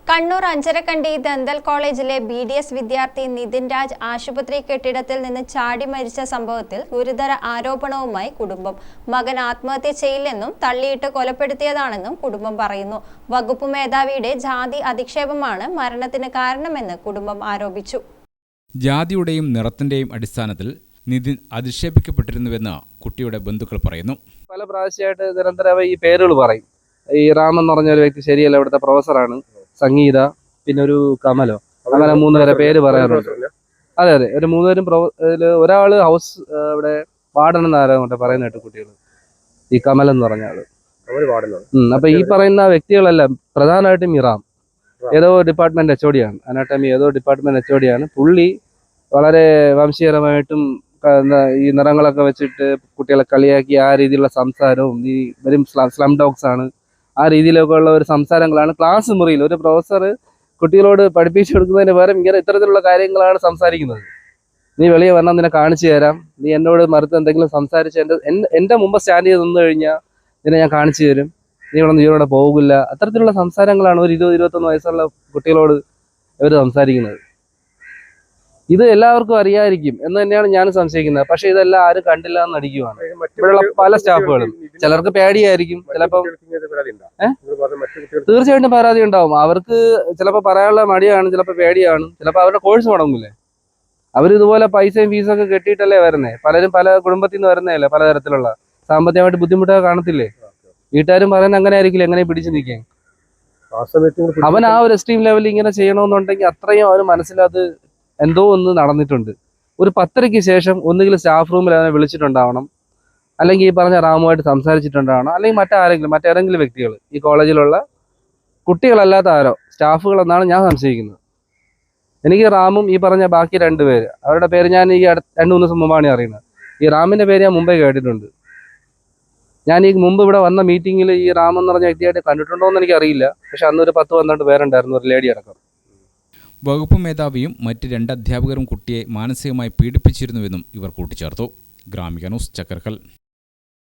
Kannur Anjarakandy dental കോളേജിലെ BDS വിദ്യാർത്ഥി നിതിൻ രാജ് ആശുപത്രി കെട്ടിടത്തിൽ നിന്ന് ചാടി മരിച്ച സംഭവത്തിൽ ഗുരുതര ആരോപണവുമായി കുടുംബം. മകൻ ആത്മഹത്യ ചെയ്യില്ലെന്നും തള്ളിയിട്ട് കൊലപ്പെടുത്തിയതാണെന്നും കുടുംബം പറയുന്നു. വകുപ്പ് മേധാവിയുടെ ജാതി അധിക്ഷേപമാണ് മരണത്തിന് കാരണമെന്ന് കുടുംബം ആരോപിച്ചു. ജാതിയുടെയും നിറത്തിന്റെയും അടിസ്ഥാനത്തിൽ നിതിൻ അധിക്ഷേപിക്കപ്പെട്ടിരുന്നുവെന്ന് കുട്ടിയുടെ ബന്ധുക്കൾ പറയുന്നു. പല പ്രാവശ്യമായിട്ട് നിരന്തരമായി ഈ പേരുകൾ പറയും. ഈ റാം എന്ന് പറഞ്ഞ ഒരു വ്യക്തി ശരിയല്ല, ഇവിടുത്തെ പ്രൊഫസറാണ്. സംഗീത, പിന്നെ ഒരു കമലോ, അങ്ങനെ 3 പേരെ പേര് പറയാറുണ്ട്. അതെ, ഒരു 3 പേരും ഒരാള് ഹൗസ് ഇവിടെ വാർഡൻ എന്നാരാ പറയുന്ന കേട്ട് കുട്ടികൾ. ഈ കമൽ എന്ന് പറഞ്ഞ ആള്. അപ്പൊ ഈ പറയുന്ന വ്യക്തികളെല്ലാം പ്രധാനമായിട്ടും ഈ റാം ഏതോ ഡിപ്പാർട്ട്മെന്റ് HOD ആണ്, അനാട്ടമി ഏതോ ഡിപ്പാർട്ട്മെന്റ് HOD ആണ്. പുള്ളി വളരെ വംശീയപരമായിട്ടും ഈ നിറങ്ങളൊക്കെ വെച്ചിട്ട് കുട്ടികളെ കളിയാക്കി ആ രീതിയിലുള്ള സംസാരവും, ഈ വരും സ്ലം ഡോഗ്സ് ആണ്, ആ രീതിയിലൊക്കെ ഉള്ള ഒരു സംസാരങ്ങളാണ് ക്ലാസ് മുറിയിൽ ഒരു പ്രൊഫസർ കുട്ടികളോട് പഠിപ്പിച്ചു കൊടുക്കുന്നതിന് പകരം ഇങ്ങനെ ഇത്തരത്തിലുള്ള കാര്യങ്ങളാണ് സംസാരിക്കുന്നത്. നീ വെളിയെ വന്നാൽ നിന്നെ കാണിച്ചു തരാം, നീ എന്നോട് മറുത്ത് എന്തെങ്കിലും സംസാരിച്ച് എൻ്റെ മുമ്പ് സ്റ്റാൻഡ് ചെയ്ത് നിന്ന് കഴിഞ്ഞാൽ നിന്നെ ഞാൻ കാണിച്ചു തരും, നീ ഇവിടെ നിന്ന് ജീവനോടെ പോകില്ല. അത്തരത്തിലുള്ള സംസാരങ്ങളാണ് ഒരു 20-21 വയസ്സുള്ള കുട്ടികളോട് ഇവർ സംസാരിക്കുന്നത്. ഇത് എല്ലാവർക്കും അറിയാതിരിക്കും എന്ന് തന്നെയാണ് ഞാൻ സംശയിക്കുന്നത്. പക്ഷെ ഇതെല്ലാം ആരും കണ്ടില്ല എന്ന് നടിക്കുവാണ് ഇവിടെയുള്ള പല സ്റ്റാഫുകളും. ചിലർക്ക് പേടിയായിരിക്കും, ചിലപ്പോൾ തീർച്ചയായിട്ടും പരാതി ഉണ്ടാവും. അവർക്ക് ചിലപ്പോൾ പറയാനുള്ള മടിയാണ്, ചിലപ്പോൾ പേടിയാണ്, ചിലപ്പോൾ അവരുടെ കോഴ്സ് മുടങ്ങൂലേ. അവരിതുപോലെ പൈസയും ഫീസൊക്കെ കെട്ടിയിട്ടല്ലേ വരുന്നേ. പലരും പല കുടുംബത്തിൽ നിന്ന് വരുന്നതല്ലേ, പലതരത്തിലുള്ള സാമ്പത്തികമായിട്ട് ബുദ്ധിമുട്ടൊക്കെ കാണത്തില്ലേ. വീട്ടുകാരും പറയുന്നത് അങ്ങനെ ആയിരിക്കില്ല, എങ്ങനെ പിടിച്ചു നിൽക്കാൻ. അവൻ ആ ഒരു എസ്റ്റീം ലെവലിൽ ഇങ്ങനെ ചെയ്യണമെന്നുണ്ടെങ്കിൽ അത്രയും അവർ മനസ്സിലത് എന്തോ ഒന്ന് നടന്നിട്ടുണ്ട്. ഒരു 10:30-ക്ക് ശേഷം ഒന്നുകിൽ സ്റ്റാഫ് റൂമിൽ അവനെ വിളിച്ചിട്ടുണ്ടാവണം, അല്ലെങ്കിൽ ഈ പറഞ്ഞ റാമുമായിട്ട് സംസാരിച്ചിട്ടുണ്ടാവണം, അല്ലെങ്കിൽ മറ്റേതെങ്കിലും വ്യക്തികൾ, ഈ കോളേജിലുള്ള കുട്ടികളല്ലാത്ത ആരോ സ്റ്റാഫുകൾ എന്നാണ് ഞാൻ സംശയിക്കുന്നത്. എനിക്ക് റാമും ഈ പറഞ്ഞ ബാക്കി 2 പേര്, അവരുടെ പേര് ഞാൻ ഈ 2-3 ദിവസം മുമ്പാണ് അറിയുന്നത്. ഈ റാമിൻ്റെ പേര് ഞാൻ മുമ്പേ കേട്ടിട്ടുണ്ട്. ഞാൻ ഈ മുമ്പ് ഇവിടെ വന്ന മീറ്റിങ്ങിൽ ഈ റാം എന്ന് പറഞ്ഞ വ്യക്തിയായിട്ട് കണ്ടിട്ടുണ്ടോ എന്ന് എനിക്കറിയില്ല. പക്ഷെ അന്നൊരു 10-12 പേരുണ്ടായിരുന്നു, ഒരു ലേഡി അടക്കം. വകുപ്പ് മേധാവിയും മറ്റ് 2 അധ്യാപകരും കുട്ടിയെ മാനസികമായി പീഡിപ്പിച്ചിരുന്നുവെന്നും ഇവർ കൂട്ടിച്ചേർത്തു. ഗ്രാമിക ന്യൂസ്, ചക്കരക്കൽ.